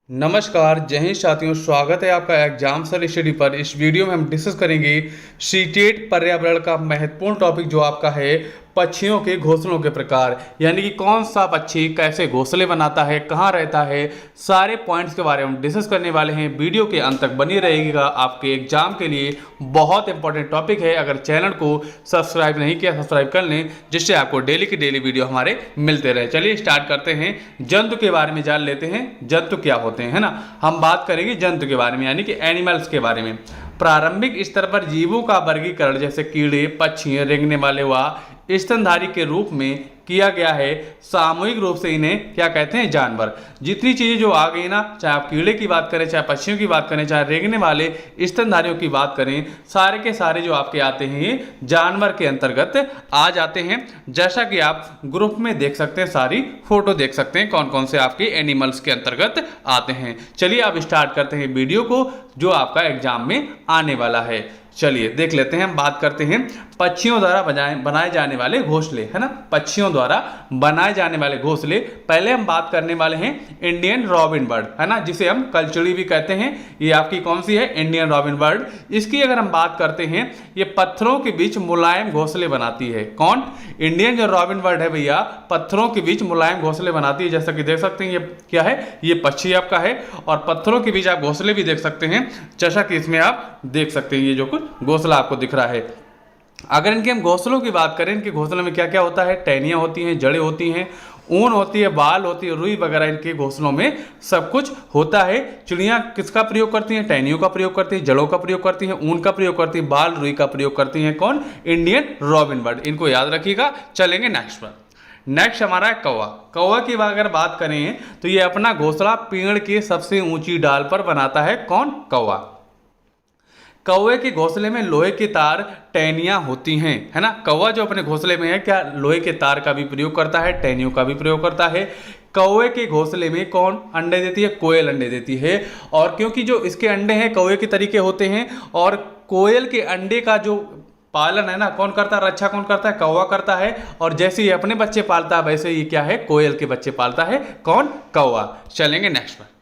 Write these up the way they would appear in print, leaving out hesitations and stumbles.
नमस्कार, जय हिंद साथियों। स्वागत है आपका एग्जाम सर स्टडी पर। इस वीडियो में हम डिस्कस करेंगे सीटेट पर्यावरण का महत्वपूर्ण टॉपिक जो आपका है पक्षियों के घोंसलों के प्रकार, यानी कि कौन सा पक्षी कैसे घोंसले बनाता है, कहाँ रहता है, सारे पॉइंट्स के बारे में हम डिस्कस करने वाले हैं। वीडियो के अंत तक बनी रहेगा, आपके एग्जाम के लिए बहुत इंपॉर्टेंट टॉपिक है। अगर चैनल को सब्सक्राइब नहीं किया, सब्सक्राइब कर लें, जिससे आपको डेली की डेली वीडियो हमारे मिलते रहे। चलिए स्टार्ट करते हैं। जंतु के बारे में जान लेते हैं, जंतु क्या होते हैं, है ना। हम बात करेंगे जंतु के बारे में, यानी कि एनिमल्स के बारे में। प्रारंभिक स्तर पर जीवों का वर्गीकरण जैसे कीड़े, पक्षी, रेंगने वाले व स्तनधारी के रूप में किया गया है। सामूहिक रूप से इन्हें क्या कहते हैं? जानवर। जितनी चीजें जो आ गई ना, चाहे आप कीड़े की बात करें, चाहे पक्षियों की बात करें, चाहे रेंगने वाले स्तनधारियों की बात करें, सारे के सारे जो आपके आते हैं ये जानवर के अंतर्गत आ जाते हैं। जैसा कि आप ग्रुप में देख सकते हैं, सारी फोटो देख सकते हैं कौन कौन से आपके एनिमल्स के अंतर्गत आते हैं। चलिए अब स्टार्ट करते हैं वीडियो को, जो आपका एग्जाम में आने वाला है। चलिए देख लेते हैं। हम बात करते हैं पक्षियों द्वारा बनाए जाने वाले घोंसले, है ना। पक्षियों द्वारा बनाए जाने वाले घोंसले। पहले हम बात करने वाले हैं इंडियन रॉबिन बर्ड, है ना, जिसे हम कलचुड़ी भी कहते हैं। ये आपकी कौन सी है? Indian robin bird. इसकी अगर हम बात करते हैं, ये पत्थरों के बीच मुलायम घोंसले बनाती है। कौन? इंडियन जो रॉबिन बर्ड है भैया, पत्थरों के बीच मुलायम घोंसले बनाती है। जैसा कि देख सकते हैं, ये क्या है? ये पक्षी आपका है, और पत्थरों के बीच आप घोंसले भी देख सकते हैं। जैसा कि इसमें आप देख सकते हैं, ये जो कुछ घोंसला आपको दिख रहा है। अगर इनके हम घोंसलों की बात करें, इनके घोंसलों में क्या क्या होता है? टहनियाँ होती हैं, जड़ें होती हैं, ऊन होती है, बाल होती है, रुई वगैरह इनके घोंसलों में सब कुछ होता है। चिड़ियाँ किसका प्रयोग करती हैं? टहनियों का प्रयोग करती हैं, जड़ों का प्रयोग करती हैं, ऊन का प्रयोग करती हैं, बाल रुई का प्रयोग करती हैं। कौन? Indian robin bird. इनको याद रखिएगा। चलेंगे नेक्स्ट पर। नेक्स्ट हमारा है कौवा। कौवा की अगर बात करें तो ये अपना घोंसला पेड़ के सबसे ऊंची डाल पर बनाता है। कौन? कौवा। कौवे के घोंसले में लोहे के तार, टहनियाँ होती हैं, है ना। कौवा जो अपने घोंसले में है, क्या लोहे के तार का भी प्रयोग करता है, टहनियों का भी प्रयोग करता है। कौवे के घोंसले में कौन अंडे देती है? कोयल अंडे देती है। और क्योंकि जो इसके अंडे हैं कौवे के तरीके होते हैं, और कोयल के अंडे का जो पालन है ना, कौन करता है? रक्षा कौन करता है? कौवा करता है। और जैसे ये अपने बच्चे पालता है, वैसे ही क्या है? कोयल के बच्चे पालता है। कौन? कौवा। चलेंगे नेक्स्ट पर।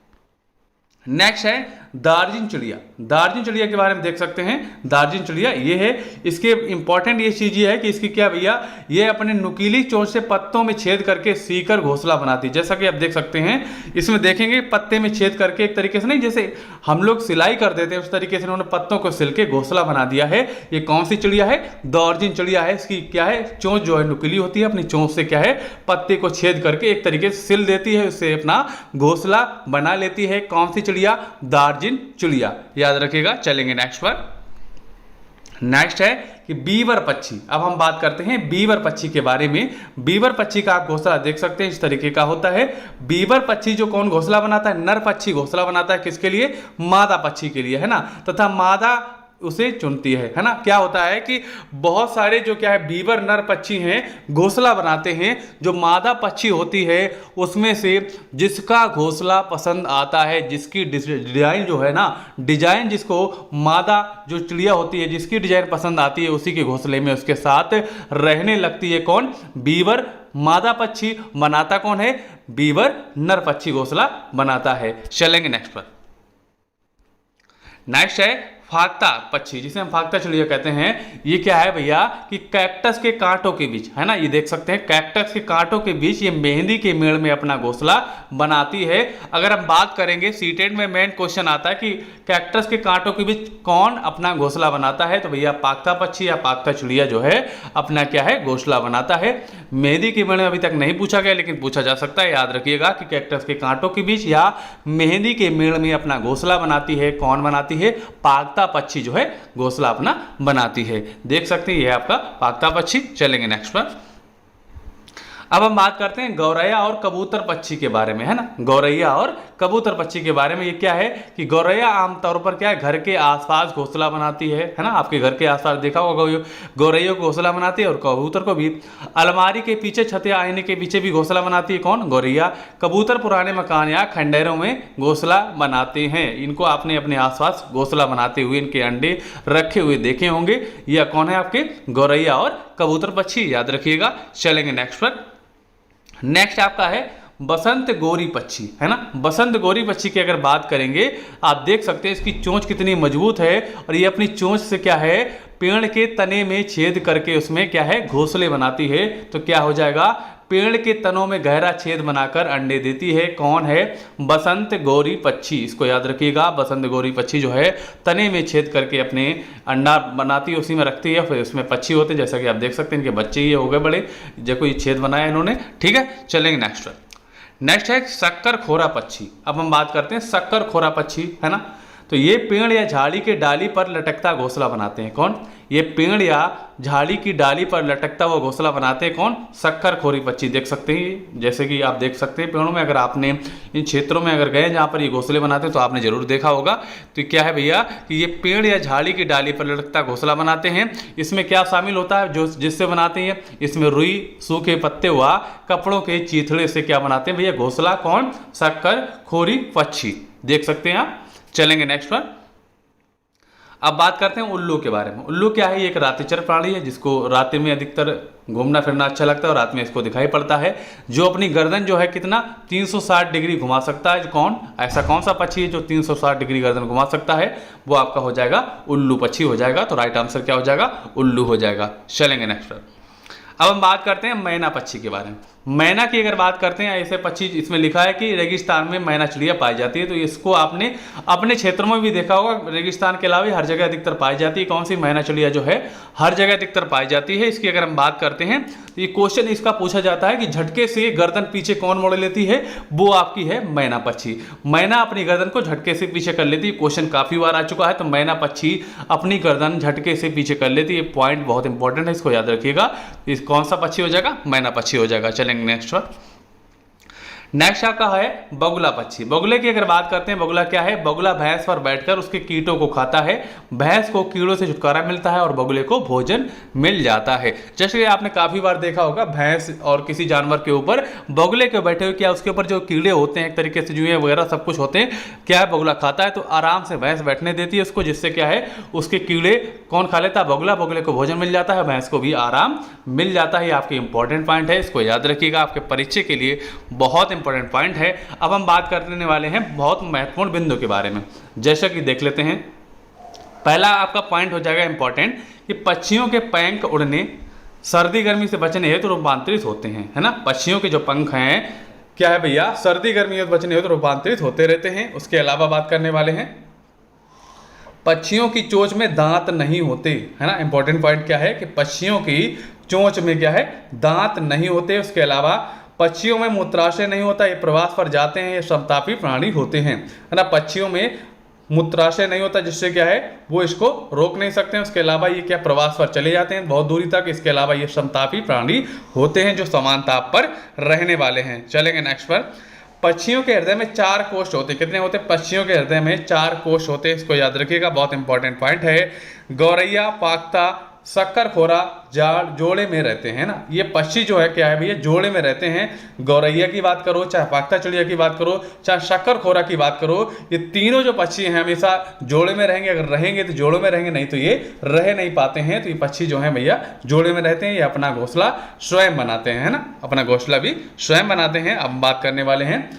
नेक्स्ट है दार्जिन चिड़िया। दार्जिन चिड़िया के बारे में देख सकते हैं। दार्जिन चिड़िया ये है, इसके इंपॉर्टेंट ये चीज ये है कि इसकी क्या भैया, ये अपने नुकीली चोंच से पत्तों में छेद करके सीकर घोंसला बनाती है। जैसा कि आप देख सकते हैं, इसमें देखेंगे पत्ते में छेद करके, एक तरीके से नहीं जैसे हम लोग सिलाई कर देते हैं उस तरीके से इन्होंने पत्तों को सिल के घोंसला बना दिया है। ये कौन सी चिड़िया है? दार्जिन चिड़िया है। इसकी क्या है? चोंच जो है नुकीली होती है, अपनी चोंच से क्या है? पत्ते को छेद करके एक तरीके से सिल देती है, उससे अपना घोंसला बना लेती है। कौन सी चिड़िया? दार्जिन चिड़िया। याद रखिएगा। चलेंगे नेक्स्ट पर। नेक्स्ट है कि बीवर पक्षी। अब हम बात करते हैं बीवर पक्षी के बारे में। बीवर पक्षी का आप घोंसला देख सकते हैं, इस तरीके का होता है। बीवर पक्षी जो कौन घोंसला बनाता है? नर पक्षी घोंसला बनाता है। किसके लिए? मादा पक्षी के लिए, है ना। तथा मादा उसे चुनती है ना। क्या होता है कि बहुत सारे जो क्या है बीवर नर पक्षी हैं, घोंसला बनाते हैं। जो मादा पक्षी होती है उसमें से जिसका घोंसला पसंद आता है, जिसकी डिजाइन जो है ना, डिजाइन जिसको मादा जो चिड़िया होती है जिसकी डिजाइन पसंद आती है, उसी के घोंसले में उसके साथ रहने लगती है। कौन? बीवर मादा पक्षी। बनाता कौन है? बीवर नर पक्षी घोंसला बनाता है। चलेंगे नेक्स्ट पर। नेक्स्ट है फाख्ता पक्षी, जिसे हम फाख्ता चिड़िया कहते हैं। ये क्या है भैया कि कैक्टस के कांटों के बीच, है ना, ये देख सकते हैं कैक्टस के कांटों के बीच ये मेहंदी के मेड़ में अपना घोंसला बनाती है। अगर हम बात करेंगे, सीटेट में मेन क्वेश्चन आता है कि कैक्टस के कांटों के बीच कौन अपना घोंसला बनाता है, तो भैया फाख्ता पक्षी या फाख्ता चिड़िया जो है अपना क्या है? घोंसला बनाता है। मेहंदी के मेड़ में अभी तक नहीं पूछा गया, लेकिन पूछा जा सकता है। याद रखिएगा कि कैक्टस के कांटों के बीच या मेहंदी के मेड़ में अपना घोंसला बनाती है। कौन बनाती है? फाख्ता पक्षी जो है घोंसला अपना बनाती है। देख सकते हैं, यह आपका फाख्ता पक्षी। चलेंगे नेक्स्ट पर। अब हम बात करते हैं गौरैया और कबूतर पक्षी के बारे में, है ना। गौरैया और कबूतर पक्षी के बारे में ये क्या है कि गौरैया आमतौर पर क्या है? घर के आसपास घोंसला बनाती है ना। आपके घर के आसपास देखा होगा, गौरैया को घोंसला बनाती है, और कबूतर को भी अलमारी के पीछे, छत या आईने के पीछे भी घोंसला बनाती है। कौन? गौरैया। कबूतर पुराने मकान या खंडहरों में घोंसला बनाते हैं। इनको आपने अपने आसपास घोंसला बनाते हुए इनके अंडे रखे हुए देखे होंगे। यह कौन है? आपके गौरैया और कबूतर पक्षी। याद रखिएगा। चलेंगे नेक्स्ट पर। नेक्स्ट आपका है बसंत गोरी पक्षी, है ना। बसंत गोरी पक्षी की अगर बात करेंगे, आप देख सकते हैं इसकी चोंच कितनी मजबूत है, और ये अपनी चोंच से क्या है, पेड़ के तने में छेद करके उसमें क्या है, घोंसले बनाती है। तो क्या हो जाएगा, पेड़ के तनों में गहरा छेद बनाकर अंडे देती है। कौन है, बसंत गौरी पक्षी। इसको याद रखिएगा, बसंत गौरी पक्षी जो है तने में छेद करके अपने अंडा बनाती है, उसी में रखती है, फिर उसमें पक्षी होते हैं। जैसा कि आप देख सकते हैं, इनके बच्चे ही हो गए बड़े, देखो ये छेद बनाया इन्होंने। ठीक है, चलेंगे नेक्स्ट। नेक्स्ट है शक्कर खोरा पक्षी। अब हम बात करते हैं शक्कर खोरा पक्षी, है ना। तो ये पेड़ या झाड़ी के डाली पर लटकता घोंसला बनाते हैं। कौन, ये पेड़ या झाड़ी की डाली पर लटकता हुआ घोंसला बनाते हैं। कौन, शक्कर खोरी पक्षी। देख सकते हैं, जैसे कि आप देख सकते हैं पेड़ों में, अगर आपने इन क्षेत्रों में अगर गए जहाँ पर ये घोंसले बनाते हैं तो आपने जरूर देखा होगा। तो क्या है भैया कि ये पेड़ या झाड़ी की डाली पर लटकता घोंसला बनाते हैं। इसमें क्या शामिल होता है जो जिससे बनाते हैं, इसमें रुई, सूखे पत्ते हुआ, कपड़ों के चीथड़े से क्या बनाते हैं भैया, घोंसला। कौन, शक्कर खोरी पक्षी। देख सकते हैं आप। चलेंगे नेक्स्ट पर। अब बात करते हैं उल्लू के बारे में। उल्लू क्या है, ये एक रातिचर प्राणी है जिसको रात्रि में अधिकतर घूमना फिरना अच्छा लगता है, और रात में इसको दिखाई पड़ता है, जो अपनी गर्दन जो है कितना 360 डिग्री घुमा सकता है। कौन, ऐसा कौन सा पक्षी है जो 360 डिग्री गर्दन घुमा सकता है, वो आपका हो जाएगा उल्लू पक्षी हो जाएगा। तो राइट आंसर क्या हो जाएगा, उल्लू हो जाएगा। चलेंगे नेक्स्ट पर। अब हम बात करते हैं मैना पक्षी के बारे में। मैना की अगर बात करते हैं, ऐसे पक्षी, इसमें लिखा है कि रेगिस्तान में मैना चिड़िया पाई जाती है। तो इसको आपने अपने क्षेत्रों में भी देखा होगा, रेगिस्तान के अलावा हर जगह अधिकतर पाई जाती है। कौन सी, मैना चिड़िया जो है हर जगह अधिकतर पाई जाती है। इसकी अगर हम बात करते हैं तो ये क्वेश्चन इसका पूछा जाता है कि झटके से गर्दन पीछे कौन मोड़ लेती है, वो आपकी है मैना पक्षी। मैना अपनी गर्दन को झटके से पीछे कर लेती है। क्वेश्चन काफी बार आ चुका है। तो मैना पक्षी अपनी गर्दन झटके से पीछे कर लेती है। पॉइंट बहुत इंपॉर्टेंट है, इसको याद रखिएगा। कौन सा पक्षी हो जाएगा, मैना पक्षी हो जाएगा। चलेंगे नेक्स्ट पर। नेक्स्ट आपका है बगुला पक्षी। बगुले की अगर बात करते हैं, बगुला क्या है, बगुला भैंस पर बैठकर उसके कीटों को खाता है। भैंस को कीड़ों से छुटकारा मिलता है और बगुले को भोजन मिल जाता है। जैसे आपने काफी बार देखा होगा, भैंस और किसी जानवर के ऊपर बगुले के बैठे हुए, क्या उसके ऊपर जो कीड़े होते हैं एक तरीके से, जुएं वगैरह सब कुछ होते हैं, क्या है बगुला खाता है। तो आराम से भैंस बैठने देती है उसको, जिससे क्या है उसके कीड़े कौन खा लेता है, बगुला। बगुले को भोजन मिल जाता है, भैंस को भी आराम मिल जाता है। आपके इंपॉर्टेंट पॉइंट है, इसको याद रखिएगा, आपके परीक्षा के लिए बहुत इंपॉर्टेंट पॉइंट है। अब हम बात करने वाले हैं बहुत महत्वपूर्ण बिंदु के बारे में। जैसा कि देख लेते हैं, पहला आपका पॉइंट हो जाएगा इंपॉर्टेंट कि पक्षियों के पंख उड़ने सर्दी गर्मी से बचने हेतु रूपांतरित होते हैं, है ना। पक्षियों के जो पंख हैं क्या है भैया, सर्दी गर्मी से बचने हेतु रूपांतरित होते रहते हैं। उसके अलावा बात करने वाले हैं, पक्षियों की चोंच में दांत नहीं होते, है ना। इंपॉर्टेंट पॉइंट क्या है कि पक्षियों की चोंच में क्या है, दांत नहीं होते। उसके अलावा पक्षियों में मूत्राशय नहीं होता, ये प्रवास पर जाते हैं, ये समतापी प्राणी होते हैं, है ना। पक्षियों में मूत्राशय नहीं होता, जिससे क्या है वो इसको रोक नहीं सकते हैं। उसके अलावा ये क्या प्रवास पर चले जाते हैं बहुत दूरी तक। इसके अलावा ये समतापी प्राणी होते हैं जो समान ताप पर रहने वाले हैं। चलेंगे नेक्स्ट पर। पक्षियों के हृदय में 4 कोष्ठ होते हैं। कितने होते हैं, पक्षियों के हृदय में 4 कोष्ठ होते हैं। इसको याद रखिएगा, बहुत इंपॉर्टेंट पॉइंट है। गौरैया, पाक्ता, शक्कर खोरा जोड़े में रहते हैं ना। ये पक्षी जो है क्या है भैया, जोड़े में रहते हैं। गौरैया की बात करो, चाहे पाक्ता चिड़िया की बात करो, चाहे शक्कर खोरा की बात करो, ये तीनों जो पक्षी हैं हमेशा जोड़े में रहेंगे। अगर रहेंगे तो जोड़ों में रहेंगे, नहीं तो ये रह नहीं पाते हैं। तो ये पक्षी जो है भैया जोड़े में रहते हैं, ये अपना घोंसला स्वयं बनाते हैं, है ना। अपना घोंसला भी स्वयं बनाते हैं। अब बात करने वाले हैं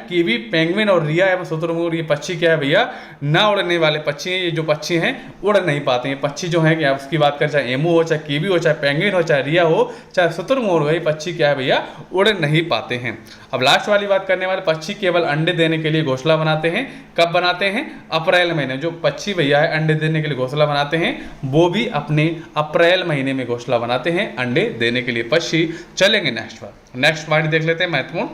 कीवी, पेंगुइन और रिया एवं शुतुरमुर्ग। ये पक्षी क्या है भैया, ना उड़ने वाले पक्षी हैं। ये जो पक्षी हैं उड़ नहीं पाते हैं। पक्षी जो है, क्या उसकी बात करें, चाहे एमू हो, चाहे कीवी हो, चाहे पेंगुइन हो, चाहे रिया हो, चाहे शुतुरमुर्ग हो, ये पक्षी क्या है भैया, उड़ नहीं पाते हैं। अब लास्ट वाली बात करने वाले, पक्षी केवल अंडे देने के लिए घोंसला बनाते हैं। कब बनाते हैं, अप्रैल महीने। जो पक्षी भैया है अंडे देने के लिए घोंसला बनाते हैं, वो भी अपने अप्रैल महीने में घोंसला बनाते हैं अंडे देने के लिए पक्षी। चलेंगे नेक्स्ट पर। नेक्स्ट पॉइंट देख लेते हैं महत्वपूर्ण।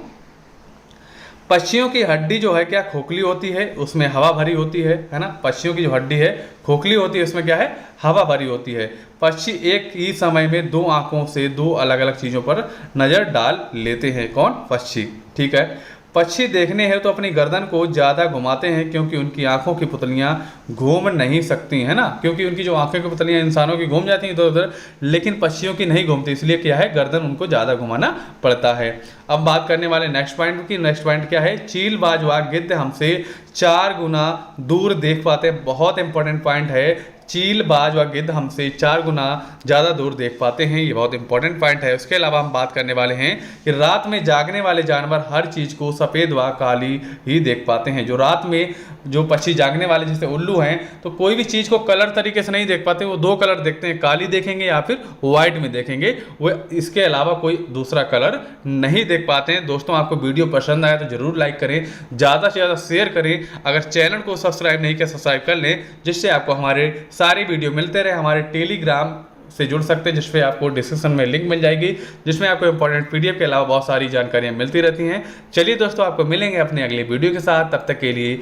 पक्षियों की हड्डी जो है क्या, खोखली होती है, उसमें हवा भरी होती है ना। पक्षियों की जो हड्डी है खोखली होती है, उसमें क्या है, हवा भरी होती है। पक्षी एक ही समय में 2 आंखों से 2 अलग अलग चीज़ों पर नज़र डाल लेते हैं। कौन, पक्षी। ठीक है। पक्षी देखने हैं तो अपनी गर्दन को ज़्यादा घुमाते हैं, क्योंकि उनकी आंखों की पुतलियां घूम नहीं सकती हैं ना। क्योंकि उनकी जो आंखों की पुतलियां इंसानों की घूम जाती हैं इधर उधर, लेकिन पक्षियों की नहीं घूमती, इसलिए क्या है, गर्दन उनको ज़्यादा घुमाना पड़ता है। अब बात करने वाले नेक्स्ट पॉइंट की। नेक्स्ट पॉइंट क्या है, चील, बाजवा, गिद्ध हमसे 4 गुना दूर देख पाते हैं। बहुत इंपॉर्टेंट पॉइंट है। चील, बाज व गिद्ध हमसे 4 गुना ज़्यादा दूर देख पाते हैं। ये बहुत इंपॉर्टेंट पॉइंट है। उसके अलावा हम बात करने वाले हैं कि रात में जागने वाले जानवर हर चीज़ को सफ़ेद व काली ही देख पाते हैं। जो रात में जो पक्षी जागने वाले जैसे उल्लू हैं, तो कोई भी चीज़ को कलर तरीके से नहीं देख पाते, वो 2 कलर देखते हैं, काली देखेंगे या फिर व्हाइट में देखेंगे, वो इसके अलावा कोई दूसरा कलर नहीं देख पाते हैं। दोस्तों, आपको वीडियो पसंद आया तो जरूर लाइक करें, ज़्यादा से ज़्यादा शेयर करें। अगर चैनल को सब्सक्राइब नहीं किया, सब्सक्राइब कर लें, जिससे आपको हमारे सारे वीडियो मिलते रहे। हमारे टेलीग्राम से जुड़ सकते हैं, जिसपे आपको डिस्क्रिप्शन में लिंक मिल जाएगी, जिसमें आपको इंपॉर्टेंट पीडीएफ के अलावा बहुत सारी जानकारियां मिलती रहती हैं। चलिए दोस्तों, आपको मिलेंगे अपने अगले वीडियो के साथ, तब तक के लिए